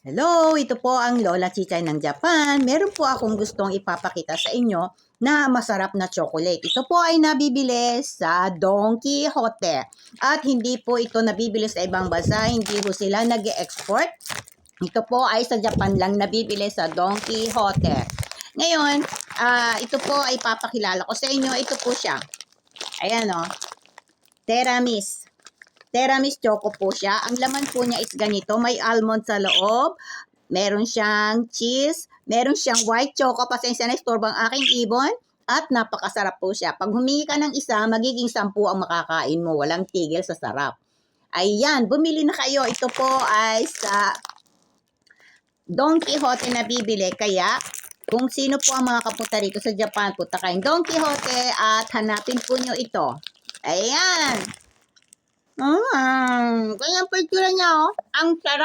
Hello, ito po ang Lola Chichay ng Japan. Meron po akong gustong ipapakita sa inyo na masarap na chocolate. Ito po ay nabibili sa Don Quijote. At hindi po ito nabibili sa ibang bansa, hindi po sila nag-export. Ito po ay sa Japan lang nabibili sa Don Quijote. Ngayon, ito po ay papakilala ko sa inyo. Ito po siya. Ayan o. Teramis. Teramis choco po siya. Ang laman po niya is ganito. May almond sa loob. Meron siyang cheese. Meron siyang white choco. Pasensya na istorbo ang aking ibon. At napakasarap po siya. Pag humingi ka ng isa, magiging 10 ang makakain mo. Walang tigil sa sarap. Ayan, bumili na kayo. Ito po ay sa Don Quijote na bibili. Kaya, kung sino po ang mga kapunta rito sa Japan, punta kayong Don Quijote at hanapin po nyo ito. Ayan. Ganyan po itsura niya, oh. Ang sarap.